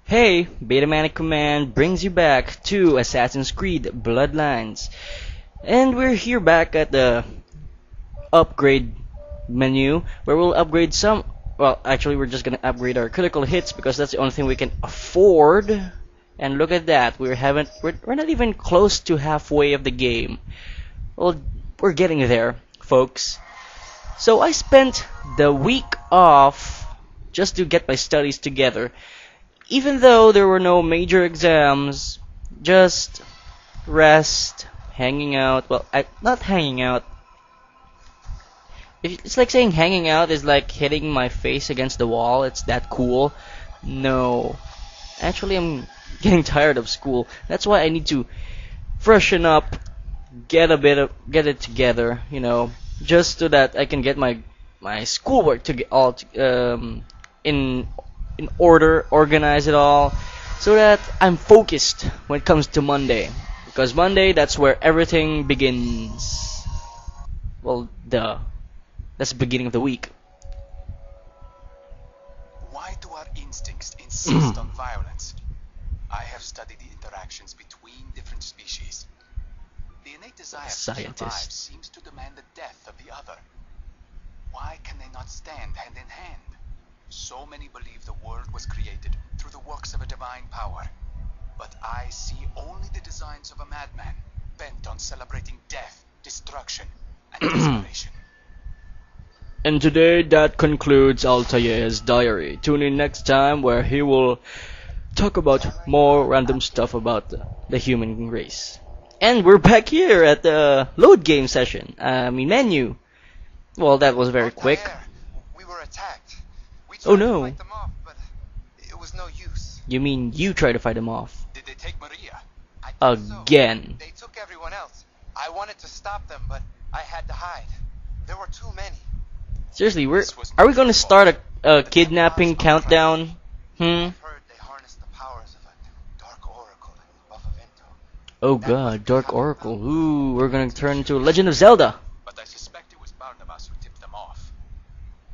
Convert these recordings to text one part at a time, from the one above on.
Hey, BetaManicCommand brings you back to Assassin's Creed Bloodlines. And we're here back at the upgrade menu where we'll upgrade some. Well, actually, we're just gonna upgrade our critical hits because that's the only thing we can afford. And look at that, we're not even close to halfway of the game. Well, we're getting there, folks. So I spent the week off just to get my studies together. Even though there were no major exams, just rest, hanging out. Well, not hanging out. It's like saying hanging out is like hitting my face against the wall. It's that cool. No. Actually, I'm getting tired of school. That's why I need to freshen up, get it together, just so that I can get my schoolwork to get all in order, organize it all, so that I'm focused when it comes to Monday. Because Monday, that's where everything begins. Well, that's the beginning of the week. Why do our instincts insist on violence? I have studied the interactions between different species. The innate desire to survive seems to demand the death of the other. Why can they not stand hand in hand? So many believe the world was created through the works of a divine power. But I see only the designs of a madman, bent on celebrating death, destruction, and desperation. And today that concludes Altair's diary. Tune in next time where he will talk about more random stuff about the human race. And we're back here at the load game session. Menu. Well, that was very quick. We were attacked. We Oh tried to no. fight them off, but it was no use. You mean you try to fight him off? Did they take Maria? I think so. Again. They took everyone else. I wanted to stop them, but I had to hide. There were too many. Seriously, are we gonna start a kidnapping countdown? I've heard they harnessed the powers of a dark oracle in Buffavento. Oh god, Dark Oracle. Ooh, we're gonna turn into Legend of Zelda. But I suspect it was Barnabas who tipped them off.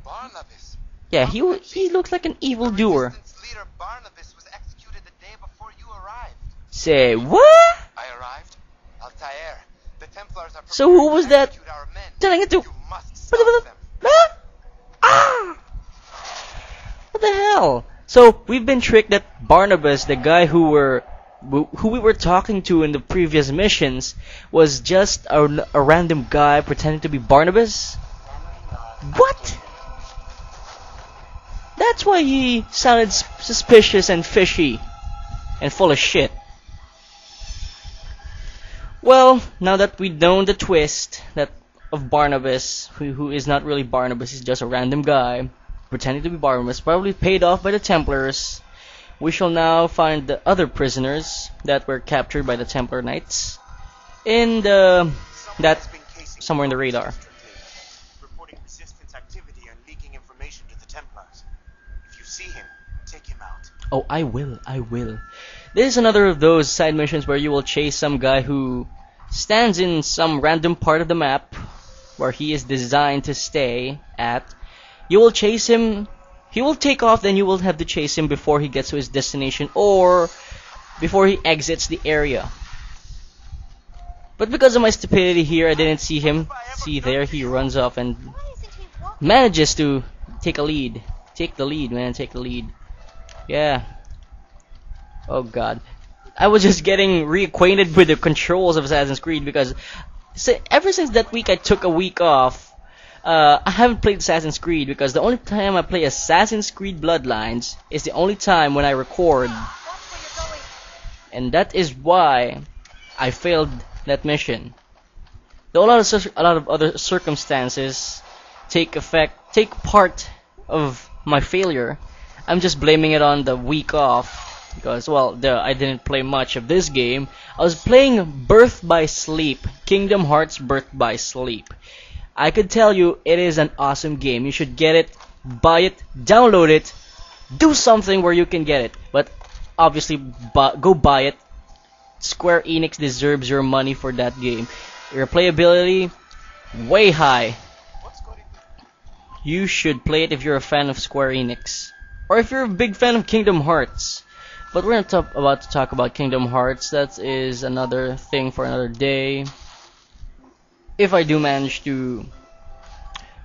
Barnabas. Yeah, he looks like an evildoer. The resistance leader Barnabas was executed the day before you arrived. Say what? I arrived. Altair. The Templars are So who was preparing to that execute our men. telling it to? You must stop them. Huh? Ah! What the hell? So we've been tricked that Barnabas, the guy who we were talking to in the previous missions, was just a random guy pretending to be Barnabas? What? That's why he sounded suspicious and fishy and full of shit. Well, now that we know the twist of Barnabas, who is not really Barnabas, he's just a random guy pretending to be Barnabas, probably paid off by the Templars, we shall now find the other prisoners that were captured by the Templar Knights in somewhere in the radar. Reporting resistance activity and leaking information to the Templars. If you see him, take him out. Oh, I will. This is another of those side missions where you will chase some guy who stands in some random part of the map where he is designed to stay at. You will chase him. He will take off, then you will have to chase him before he gets to his destination or before he exits the area. But because of my stupidity here, I didn't see him. See there, he runs off and manages to take a lead. Take the lead, man. Take the lead. Yeah. Oh god. I was just getting reacquainted with the controls of Assassin's Creed because ever since that week I took a week off. I haven't played Assassin's Creed because the only time I play Assassin's Creed Bloodlines is the only time when I record. And that is why I failed that mission. Though a lot of other circumstances take part of my failure, I'm just blaming it on the week off. Because, well, I didn't play much of this game. I was playing Birth by Sleep. Kingdom Hearts Birth by Sleep. I could tell you it is an awesome game. You should get it, buy it, download it, do something where you can get it. But obviously, go buy it. Square Enix deserves your money for that game. Your playability, way high. You should play it if you're a fan of Square Enix. Or if you're a big fan of Kingdom Hearts. But we're not about to talk about Kingdom Hearts. That is another thing for another day. If I do manage to,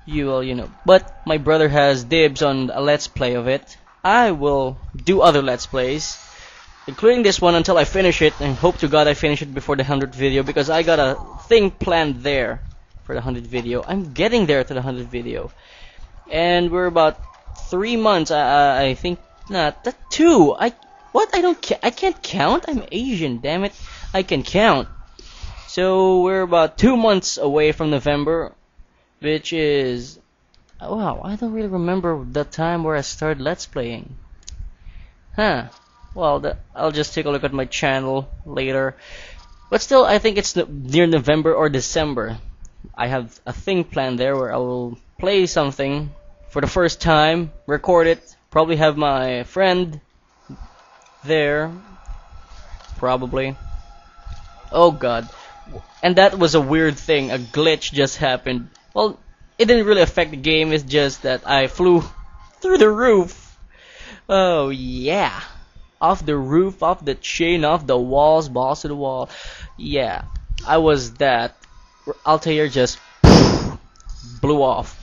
you will, you know. But my brother has dibs on a let's play of it. I will do other let's plays, including this one, until I finish it, and hope to God I finish it before the 100th video, because I got a thing planned there for the 100th video. I'm getting there to the 100th video, and we're about 3 months. I think not. That 2. What? I can't count. I'm Asian. Damn it. I can count. So we're about 2 months away from November, which is, oh, wow. I don't really remember the time where I started Let's Playing. Huh. Well, I'll just take a look at my channel later. But still, I think it's near November or December. I have a thing planned there where I will play something for the first time, record it, probably have my friend there, probably. Oh god. And that was a weird thing, a glitch just happened. Well, it didn't really affect the game, it's just that I flew through the roof. Oh yeah. Off the roof, off the chain, off the walls, balls to the wall. Yeah, I was that. Altair just blew off.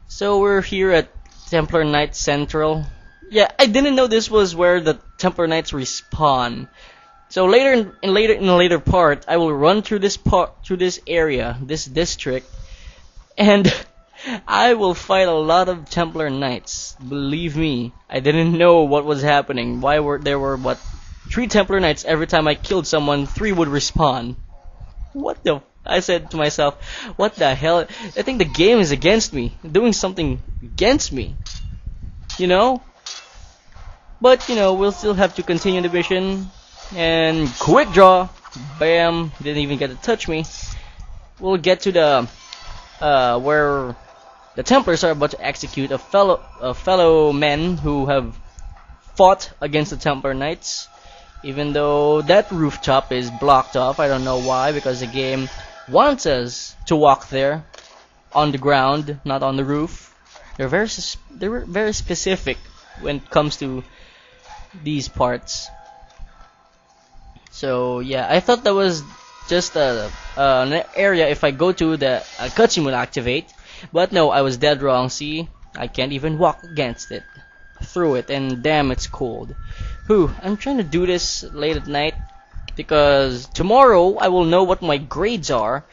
So we're here at Templar Knight Central. Yeah, I didn't know this was where the Templar Knights respawn. So later in a later part, I will run through this area, this district, and I will fight a lot of Templar Knights. Believe me, I didn't know what was happening. There were what 3 Templar Knights every time I killed someone, 3 would respawn. What the? I said to myself, what the hell? I think the game is against me, doing something against me. You know? But you know, we'll still have to continue the mission. And quick draw, bam! Didn't even get to touch me. We'll get to the where the Templars are about to execute a fellow men who have fought against the Templar Knights. Even though that rooftop is blocked off, I don't know why, because the game wants us to walk there on the ground, not on the roof. They're very specific when it comes to these parts. So yeah, I thought that was just an area if I go to the cutscene will activate, but no, I was dead wrong. See, I can't even walk against it, through it, and damn, it's cold. Whew, I'm trying to do this late at night because tomorrow I will know what my grades are,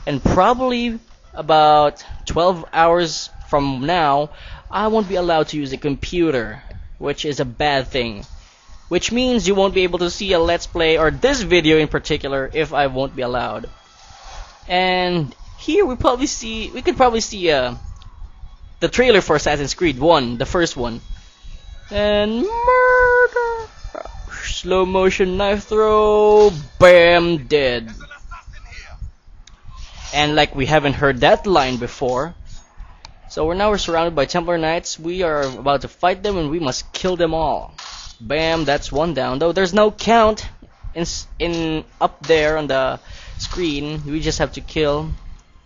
and probably about 12 hours from now I won't be allowed to use a computer, which is a bad thing. Which means you won't be able to see a let's play, or this video in particular, if I won't be allowed. And here we could probably see the trailer for Assassin's Creed 1, the first one. And murder! Slow motion knife throw, bam, dead. And like we haven't heard that line before. So we're surrounded by Templar Knights. We are about to fight them and we must kill them all. Bam, that's one down. Though there's no count in up there on the screen. We just have to kill.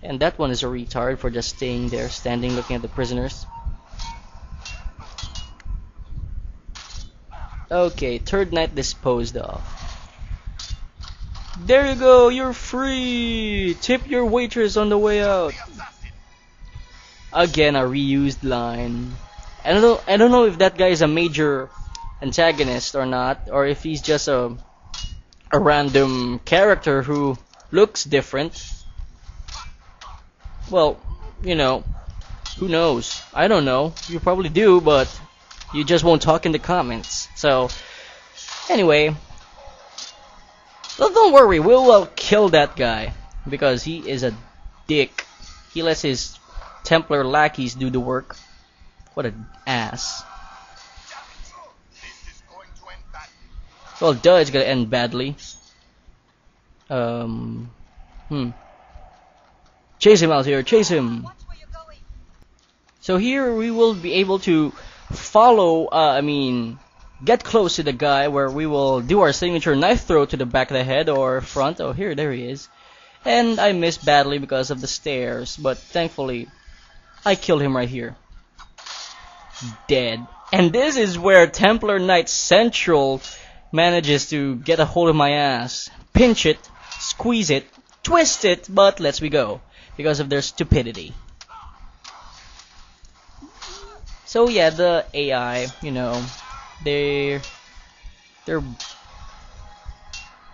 And that one is a retard for just staying there, standing, looking at the prisoners. Okay, third knight disposed of. There you go, you're free! Tip your waitress on the way out. Again, a reused line. I don't know if that guy is a major antagonist or not, or if he's just a random character who looks different. Well, you know, who knows? I don't know. You probably do, but you just won't talk in the comments. So, anyway, well, don't worry, we will kill that guy because he is a dick. He lets his Templar lackeys do the work. What an ass. Well, duh, it's gonna end badly. Chase him out here, chase him! So here we will be able to follow, get close to the guy where we will do our signature knife throw to the back of the head or front. Oh, there he is. And I missed badly because of the stairs, but thankfully I killed him right here. Dead. And this is where Templar Knight Central manages to get a hold of my ass. Pinch it, squeeze it, twist it, but lets me go because of their stupidity. So yeah, the AI, you know, they're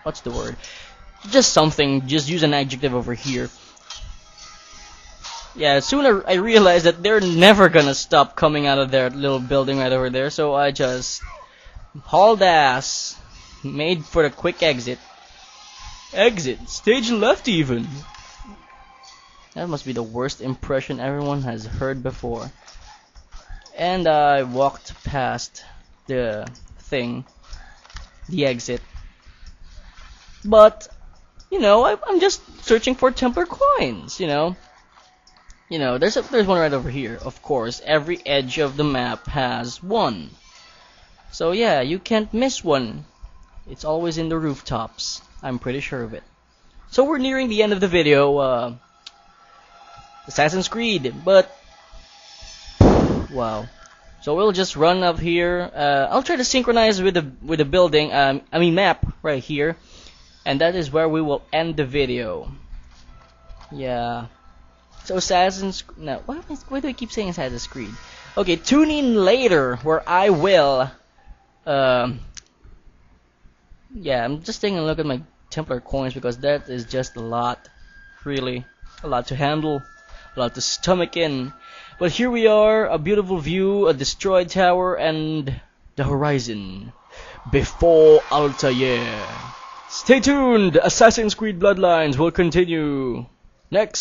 what's the word? Just something, just use an adjective over here. Yeah, sooner I realized that they're never gonna stop coming out of their little building right over there, so I just hauled ass, made for the quick exit. Exit, stage left even. That must be the worst impression everyone has heard before. And I walked past the thing, the exit. But, you know, I'm just searching for Templar coins, you know. You know, there's one right over here. Of course, every edge of the map has one. So yeah, you can't miss one. It's always in the rooftops. I'm pretty sure of it. So we're nearing the end of the video. Assassin's Creed, but wow. So we'll just run up here. I'll try to synchronize with the building. I mean map right here, and that is where we will end the video. Yeah. So why do I keep saying Assassin's Creed? Okay, tune in later where I will. Yeah, I'm just taking a look at my Templar coins because that is just a lot, really, a lot to handle, a lot to stomach in. But here we are, a beautiful view, a destroyed tower, and the horizon before Altair. Stay tuned, Assassin's Creed Bloodlines will continue next.